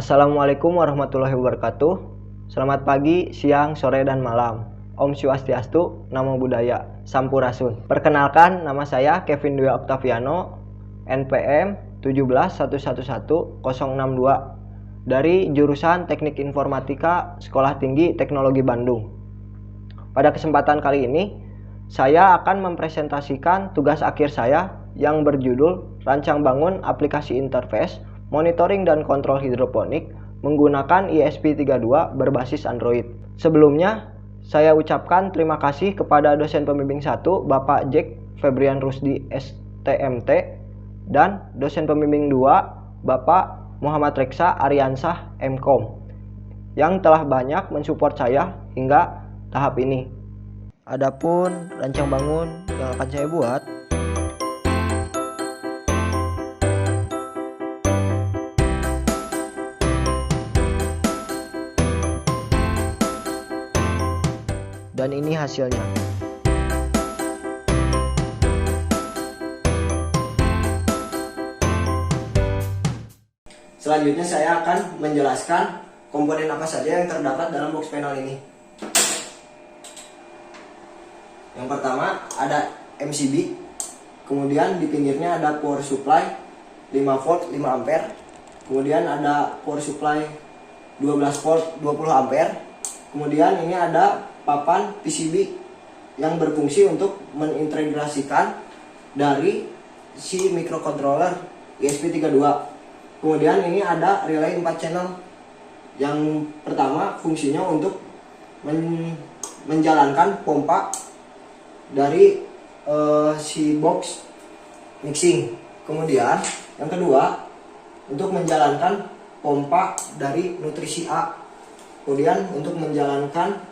Assalamualaikum warahmatullahi wabarakatuh. Selamat pagi, siang, sore, dan malam. Om Swastiastu, Namo Buddhaya, Sampurasun. Perkenalkan, nama saya Kevin Dwi Octaviano, NPM 171111062 dari jurusan Teknik Informatika Sekolah Tinggi Teknologi Bandung. Pada kesempatan kali ini, saya akan mempresentasikan tugas akhir saya yang berjudul Rancang Bangun Aplikasi Interface Monitoring dan Kontrol Hidroponik menggunakan ESP32 berbasis Android. Sebelumnya, saya ucapkan terima kasih kepada dosen pembimbing 1 Bapak Jack Febrian Rusdi STMT dan dosen pembimbing 2 Bapak Muhammad Reksa Ariansah MKOM yang telah banyak mensupport saya hingga tahap ini. Adapun rancang bangun yang akan saya buat, dan ini hasilnya. Selanjutnya saya akan menjelaskan komponen apa saja yang terdapat dalam box panel ini. Yang pertama ada MCB, kemudian di pinggirnya ada power supply 5 volt 5 ampere, kemudian ada power supply 12 volt 20 ampere, kemudian ini ada papan PCB yang berfungsi untuk mengintegrasikan dari si microcontroller ESP32. Kemudian ini ada relay 4 channel. Yang pertama fungsinya untuk menjalankan pompa dari si box mixing. Kemudian yang kedua untuk menjalankan pompa dari nutrisi A. Kemudian untuk menjalankan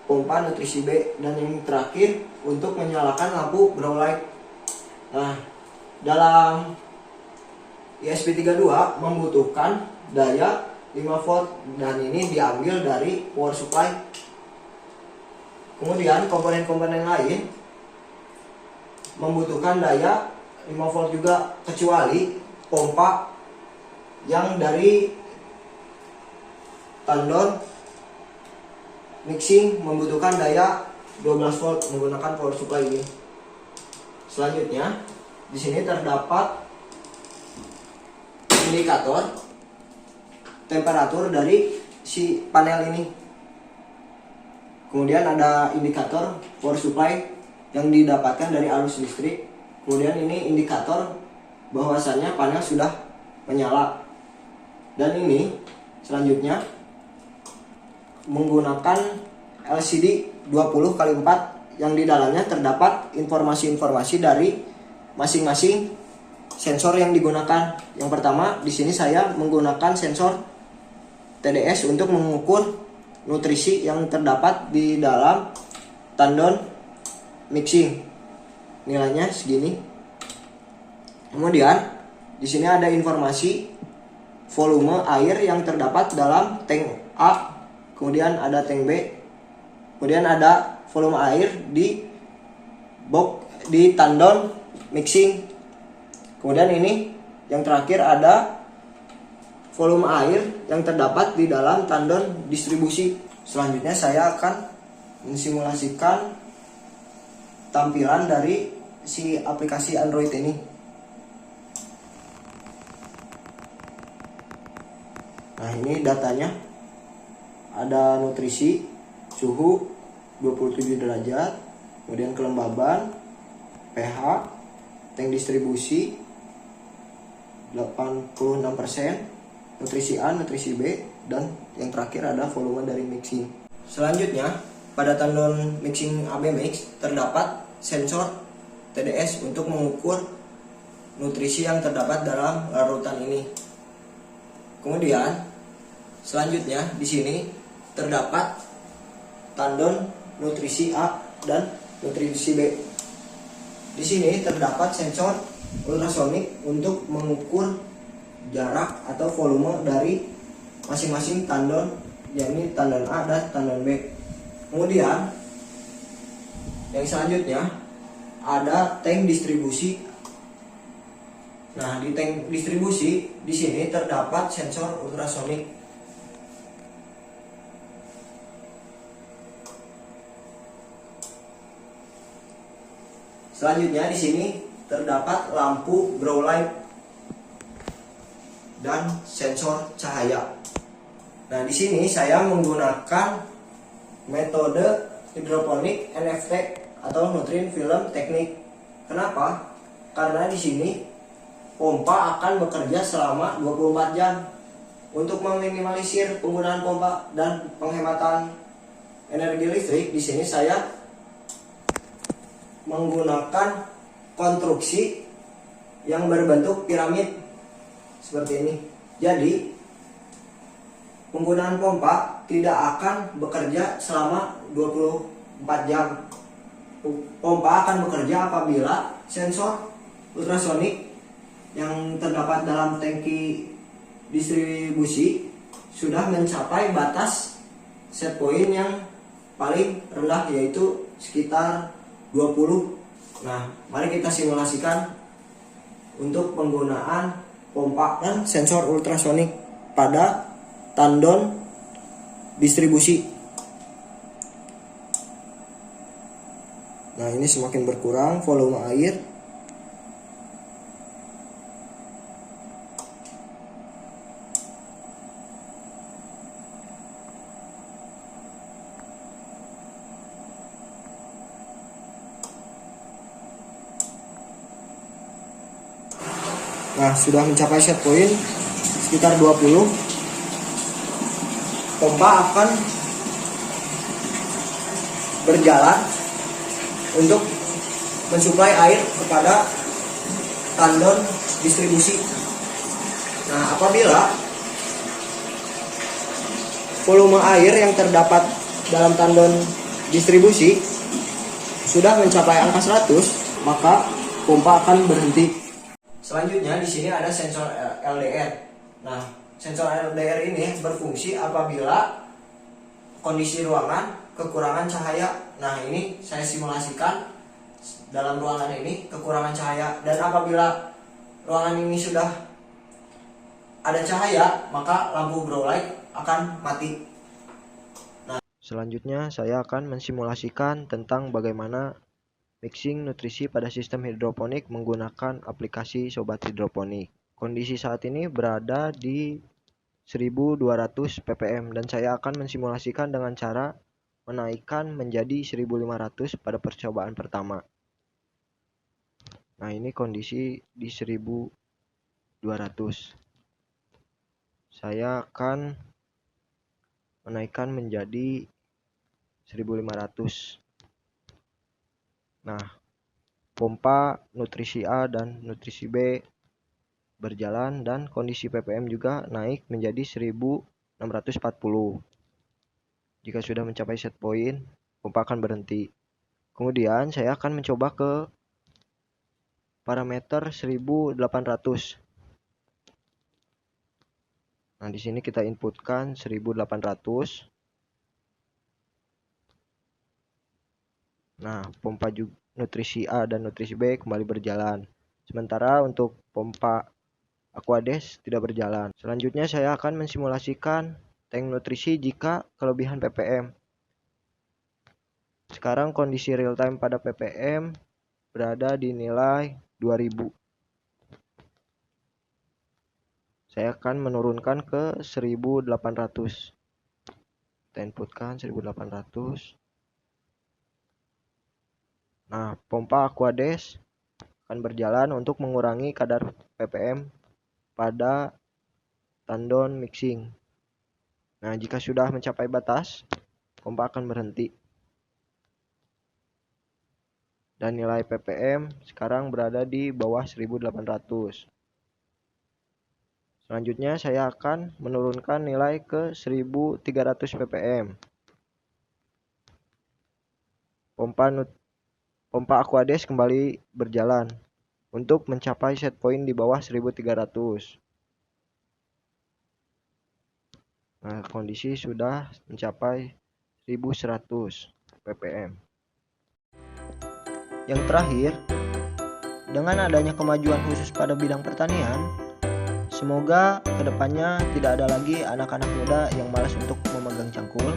pompa nutrisi B, dan yang terakhir untuk menyalakan lampu grow light. Nah, dalam ESP32 membutuhkan daya 5 volt dan ini diambil dari power supply. Kemudian komponen-komponen lain membutuhkan daya 5 volt juga, kecuali pompa yang dari tandon mixing membutuhkan daya 12 volt menggunakan power supply ini. Selanjutnya, di sini terdapat indikator temperatur dari si panel ini. Kemudian ada indikator power supply yang didapatkan dari arus listrik. Kemudian ini indikator bahwasannya panel sudah menyala. Dan ini selanjutnya menggunakan LCD 20x4 yang di dalamnya terdapat informasi-informasi dari masing-masing sensor yang digunakan. Yang pertama, di sini saya menggunakan sensor TDS untuk mengukur nutrisi yang terdapat di dalam tandon mixing. Nilainya segini. Kemudian di sini ada informasi volume air yang terdapat dalam tank A. Kemudian ada tank B, kemudian ada volume air di tandon mixing. Kemudian ini yang terakhir ada volume air yang terdapat di dalam tandon distribusi. Selanjutnya saya akan mensimulasikan tampilan dari si aplikasi Android ini. Nah, ini datanya. Ada nutrisi, suhu 27 derajat, kemudian kelembaban, pH, tank distribusi 86%, nutrisi A, nutrisi B, dan yang terakhir ada volume dari mixing. Selanjutnya, pada tandon mixing AB Mix terdapat sensor TDS untuk mengukur nutrisi yang terdapat dalam larutan ini. Kemudian, selanjutnya di sini terdapat tandon nutrisi A dan nutrisi B. Di sini terdapat sensor ultrasonik untuk mengukur jarak atau volume dari masing-masing tandon, yakni tandon A dan tandon B. Kemudian yang selanjutnya ada tank distribusi Nah, di tank distribusi di sini terdapat sensor ultrasonik. Selanjutnya di sini terdapat lampu grow light dan sensor cahaya. Nah, di sini saya menggunakan metode hidroponik NFT atau nutrient film teknik. Kenapa? Karena di sini pompa akan bekerja selama 24 jam. Untuk meminimalisir penggunaan pompa dan penghematan energi listrik, di sini saya menggunakan konstruksi yang berbentuk piramid seperti ini. Jadi penggunaan pompa tidak akan bekerja selama 24 jam. Pompa akan bekerja apabila sensor ultrasonik yang terdapat dalam tangki distribusi sudah mencapai batas set point yang paling rendah, yaitu sekitar 20. Nah, mari kita simulasikan untuk penggunaan pompa dan sensor ultrasonik pada tandon distribusi. Nah, ini semakin berkurang volume air. Nah, sudah mencapai set point sekitar 20. Pompa akan berjalan untuk mensuplai air kepada tandon distribusi. Nah, apabila volume air yang terdapat dalam tandon distribusi sudah mencapai angka 100, maka pompa akan berhenti. Selanjutnya di sini ada sensor LDR. Nah, sensor LDR ini berfungsi apabila kondisi ruangan kekurangan cahaya. Nah, ini saya simulasikan dalam ruangan ini kekurangan cahaya, dan apabila ruangan ini sudah ada cahaya, maka lampu grow light akan mati. Nah, selanjutnya saya akan mensimulasikan tentang bagaimana mixing nutrisi pada sistem hidroponik menggunakan aplikasi Sobat Hidroponik. Kondisi saat ini berada di 1200 ppm dan saya akan mensimulasikan dengan cara menaikkan menjadi 1500 pada percobaan pertama. Nah, ini kondisi di 1200. Saya akan menaikkan menjadi 1500. Nah, pompa nutrisi A dan nutrisi B berjalan dan kondisi ppm juga naik menjadi 1640. Jika sudah mencapai set point, pompa akan berhenti. Kemudian saya akan mencoba ke parameter 1800. Nah, di sini kita inputkan 1800. Nah, pompa juga nutrisi A dan nutrisi B kembali berjalan. Sementara untuk pompa Aquades tidak berjalan. Selanjutnya saya akan mensimulasikan tank nutrisi jika kelebihan ppm. Sekarang kondisi real time pada ppm berada di nilai 2000. Saya akan menurunkan ke 1800. Kita inputkan 1800. Nah, pompa Aquades akan berjalan untuk mengurangi kadar ppm pada tandon mixing. Nah, jika sudah mencapai batas, pompa akan berhenti. Dan nilai ppm sekarang berada di bawah 1800. Selanjutnya saya akan menurunkan nilai ke 1300 ppm. Pompa Aquades kembali berjalan untuk mencapai set point di bawah 1300. Nah, kondisi sudah mencapai 1100 ppm. Yang terakhir, Dengan adanya kemajuan khusus pada bidang pertanian, semoga kedepannya tidak ada lagi anak-anak muda yang malas untuk memegang cangkul,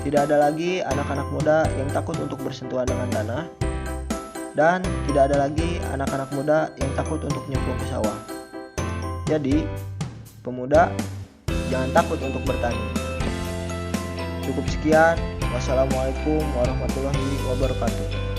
tidak ada lagi anak-anak muda yang takut untuk bersentuhan dengan tanah, dan tidak ada lagi anak-anak muda yang takut untuk nyemplung ke sawah. Jadi, pemuda, jangan takut untuk bertani. Cukup sekian. Wassalamualaikum warahmatullahi wabarakatuh.